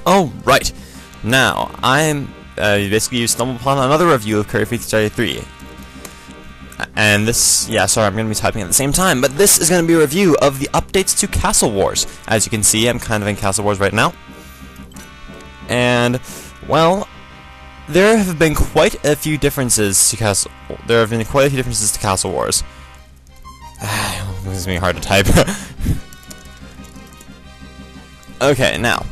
Oh, right. Now, I'm basically you stumbled upon another review of Kirbyfreek33. And this, yeah, sorry, I'm going to be typing at the same time, but this is going to be a review of the updates to Castle Wars. As you can see, I'm kind of in Castle Wars right now. And, well, there have been quite a few differences to Castle Wars. This is me hard to type. Okay, now,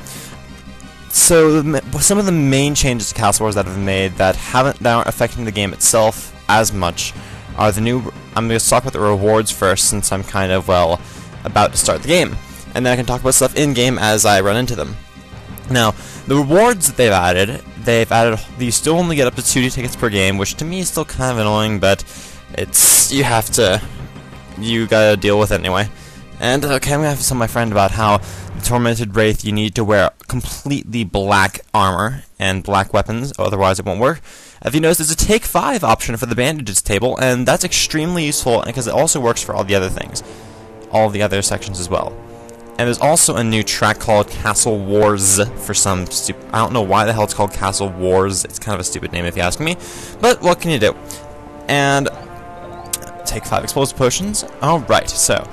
so some of the main changes to Castle Wars that have been made that aren't affecting the game itself as much are the new. I'm going to talk about the rewards first, since I'm kind of, well, about to start the game, and then I can talk about stuff in game as I run into them. Now, the rewards that they've added. You still only get up to 2D tickets per game, which to me is still kind of annoying, but you gotta deal with it anyway. And okay, I'm gonna have to tell my friend about how the Tormented Wraith, you need to wear completely black armor and black weapons, otherwise it won't work. If you notice, there's a take 5 option for the bandages table, and that's extremely useful because it also works for all the other things, all the other sections as well. And there's also a new track called Castle Wars for some I don't know why the hell it's called Castle Wars. It's kind of a stupid name if you ask me, but what can you do? And take 5 explosive potions. Alright, so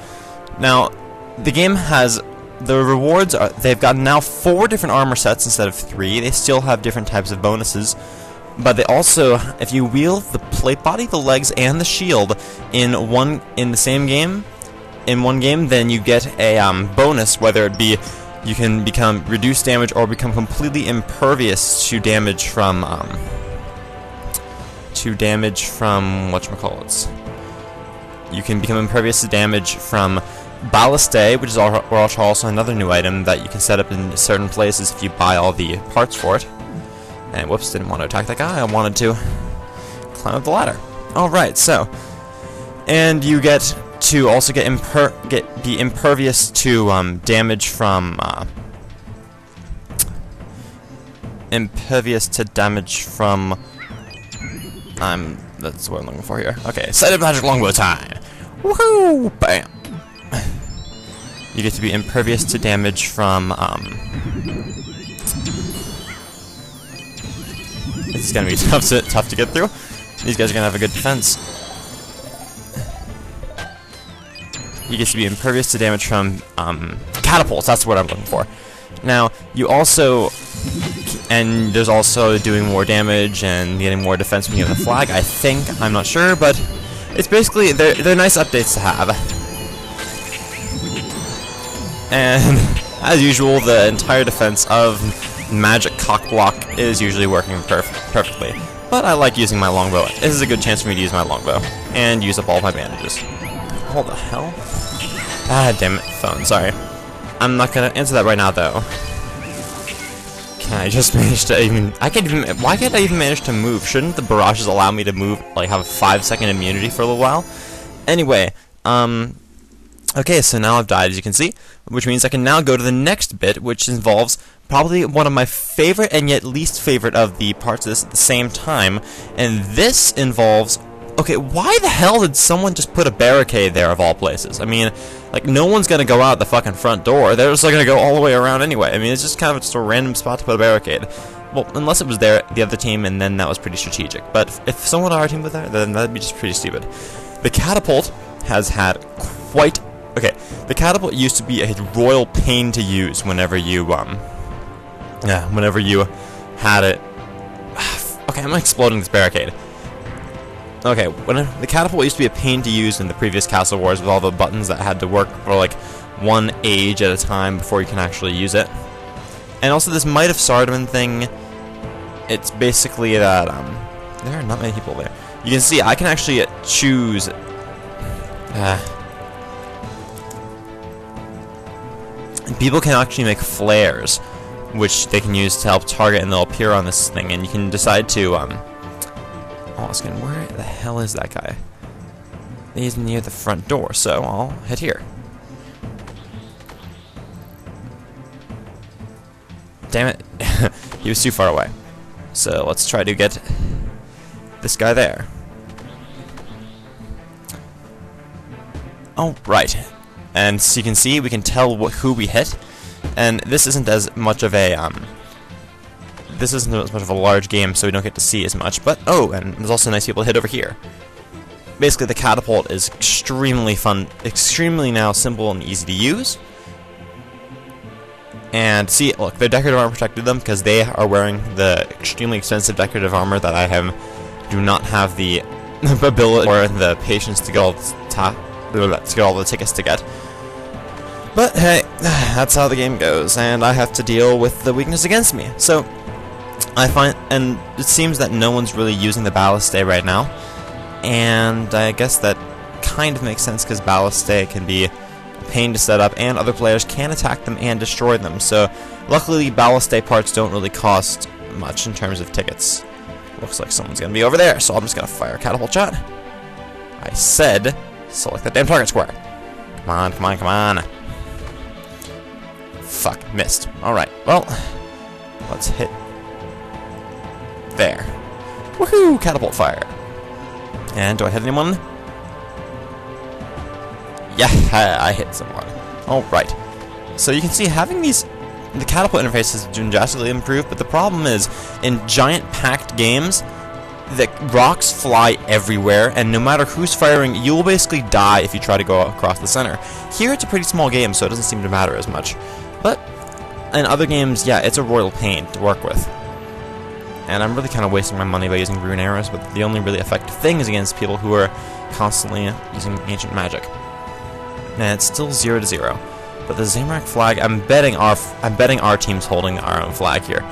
now the game has the rewards they've got now 4 different armor sets instead of 3. They still have different types of bonuses, but they also, if you wield the plate body, the legs, and the shield in the same game, then you get a bonus, whether it be you can become reduced damage or become completely impervious to damage from whatchamacallits. You can become impervious to damage from Balliste, which is also another new item that you can set up in certain places if you buy all the parts for it. And whoops, didn't want to attack that guy. I wanted to climb up the ladder. Alright, so, and you get to also be impervious to damage from that's what I'm looking for here. Okay, sighted magic longbow time. Woohoo! Bam. You get to be impervious to damage from This is gonna be tough to get through. These guys are gonna have a good defense. You get to be impervious to damage from catapults. That's what I'm looking for. Now, you also, and there's also doing more damage and getting more defense when you have the flag. I think, I'm not sure, but it's basically they're nice updates to have. And as usual, the entire defense of magic cock block is usually working perfectly. But I like using my longbow. This is a good chance for me to use my longbow and use up all my bandages. What the hell? Ah, damn it, phone, sorry. I'm not gonna answer that right now, though. Can I just manage to why can't I even manage to move? Shouldn't the barrages allow me to move, like, have a 5-second immunity for a little while? Anyway, okay, so now I've died, as you can see, which means I can now go to the next bit, which involves probably one of my favorite and yet least favorite of the parts of this at the same time, and this involves. Okay, why the hell did someone just put a barricade there of all places? I mean, like, no one's gonna go out the fucking front door. They're just gonna go all the way around anyway. I mean, it's just kind of just a random spot to put a barricade. Well, unless it was there, the other team, and then that was pretty strategic. But if someone on our team was there, then that'd be just pretty stupid. The catapult has had quite. Okay, the catapult used to be a royal pain to use whenever you had it. Okay, I'm exploding this barricade. Okay, the catapult used to be a pain to use in the previous Castle Wars with all the buttons that had to work for like one age at a time before you can actually use it. And also this Might of Sardin thing, it's basically that there are not many people there. You can see I can actually choose people can actually make flares, which they can use to help target, and they'll appear on this thing, and you can decide to where the hell is that guy? He's near the front door, so I'll head here. Damn it. He was too far away. So let's try to get this guy there. Oh, right. And so you can see, we can tell who we hit. And this isn't as much of a this isn't as much of a large game, so we don't get to see as much. But, oh, and there's also nice people to hit over here. Basically, the catapult is extremely fun, extremely now simple and easy to use. And see, look, their decorative armor protected them because they are wearing the extremely expensive decorative armor that I do not have the ability or the patience to get all the tickets to get. But hey, that's how the game goes, and I have to deal with the weakness against me. So I find, and it seems that no one's really using the Ballistay right now, and I guess that kind of makes sense because Ballistay can be pain to set up, and other players can attack them and destroy them. So luckily Ballistay parts don't really cost much in terms of tickets. Looks like someone's gonna be over there, so I'm just gonna fire a catapult shot. I said select that damn target square. Come on, come on, come on. Fuck, missed. Alright, well, let's hit there. Woohoo! Catapult fire. And do I hit anyone? Yeah, I hit someone. Alright. So you can see having the catapult interface has been drastically improved, but the problem is, in giant packed games, the rocks fly everywhere, and no matter who's firing, you will basically die if you try to go across the center. Here it's a pretty small game, so it doesn't seem to matter as much. But in other games, yeah, it's a royal pain to work with. And I'm really kind of wasting my money by using rune arrows, but the only really effective thing is against people who are constantly using ancient magic. And it's still 0-0. But the Zamorak flag, I'm betting our team's holding our own flag here.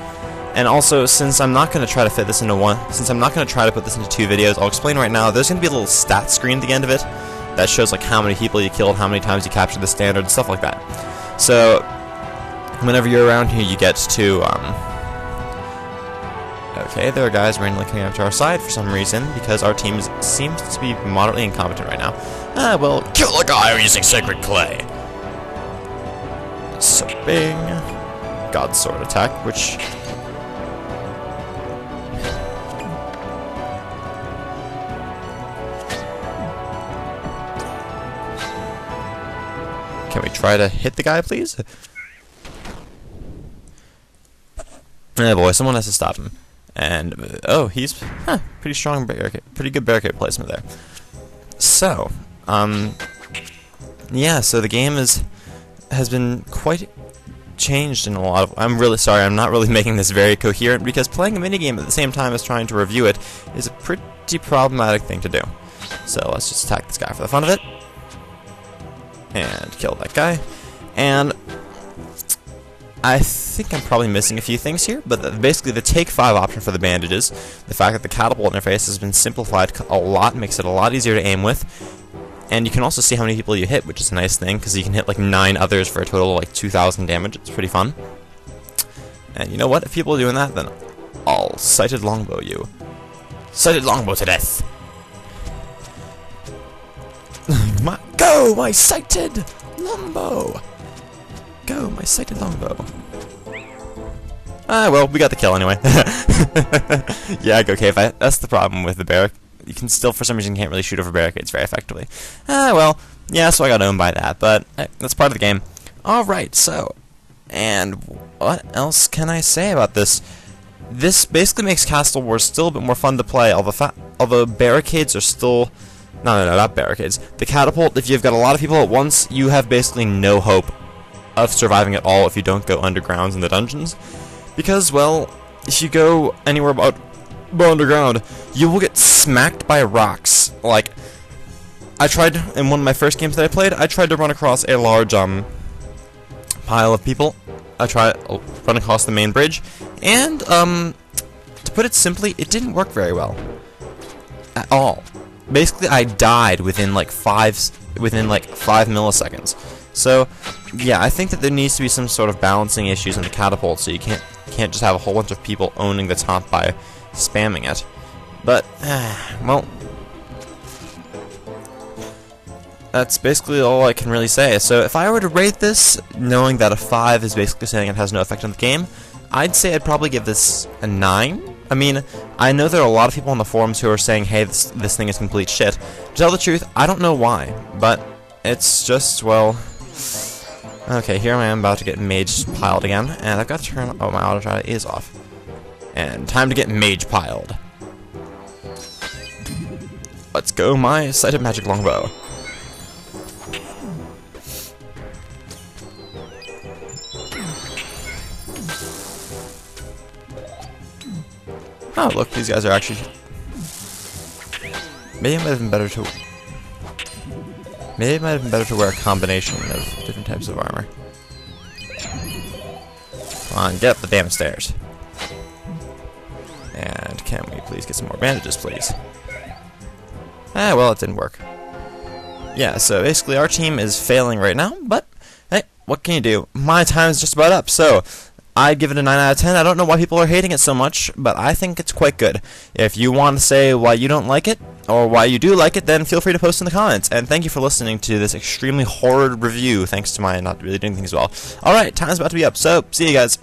And also, since I'm not going to try to fit this into since I'm not going to try to put this into 2 videos, I'll explain right now. There's going to be a little stat screen at the end of it that shows like how many people you killed, how many times you captured the standard, stuff like that. So whenever you're around here, you get to okay, there are guys randomly coming up to our side for some reason because our team seems to be moderately incompetent right now. Well, kill the guy using sacred clay. So bing, God's sword attack, which can we try to hit the guy, please? Oh boy, someone has to stop him. And oh, he's pretty strong barricade, pretty good barricade placement there. So, yeah, so the game has been quite changed in a lot of... I'm really sorry, I'm not really making this very coherent, because playing a minigame at the same time as trying to review it is a pretty problematic thing to do. So let's just attack this guy for the fun of it. And kill that guy. And I think I'm probably missing a few things here, but basically the take 5 option for the bandages, the fact that the catapult interface has been simplified a lot, makes it a lot easier to aim with, and you can also see how many people you hit, which is a nice thing, because you can hit like 9 others for a total of like 2,000 damage. It's pretty fun. And you know what? If people are doing that, then I'll sighted longbow you. Sighted longbow to death! Go, my sighted longbow! Go, my sighted longbow. Well, we got the kill anyway. Yeah, go cave. That's the problem with the barrack. You can still, for some reason, can't really shoot over barricades very effectively. Well, yeah, so I got owned by that, but hey, that's part of the game. Alright, so, and what else can I say about this? This basically makes Castle Wars still a bit more fun to play, although barricades are still... No, not barricades. The catapult, if you've got a lot of people at once, you have basically no hope of surviving at all if you don't go undergrounds in the dungeons. Because, well, if you go anywhere about underground, you will get smacked by rocks. Like, I tried, in one of my first games that I played, I tried to run across a large, pile of people. I tried run across the main bridge, and, to put it simply, it didn't work very well. At all. Basically, I died within like 5 milliseconds. So, yeah, I think that there needs to be some sort of balancing issues in the catapult, so you can't just have a whole bunch of people owning the top by spamming it. But, well, that's basically all I can really say. So, if I were to rate this, knowing that a 5 is basically saying it has no effect on the game, I'd say I'd probably give this a 9. I mean, I know there are a lot of people on the forums who are saying, hey, this thing is complete shit. To tell the truth, I don't know why, but it's just, well... Okay, here I am about to get mage piled again, and I've got to turn... Oh, my auto shot is off. And time to get mage piled. Let's go, my sight of magic longbow. Oh, look, these guys are actually... Maybe it might have been better to... Maybe it might have been better to wear a combination of different types of armor. Come on, get up the damn stairs. And can we please get some more bandages, please? Ah, well, it didn't work. Yeah, so basically our team is failing right now, but hey, what can you do? My time is just about up, so I'd give it a 9 out of 10. I don't know why people are hating it so much, but I think it's quite good. If you want to say why you don't like it, or why you do like it, then feel free to post in the comments. And thank you for listening to this extremely horrid review, thanks to my not really doing things well. Alright, time's about to be up, so see you guys.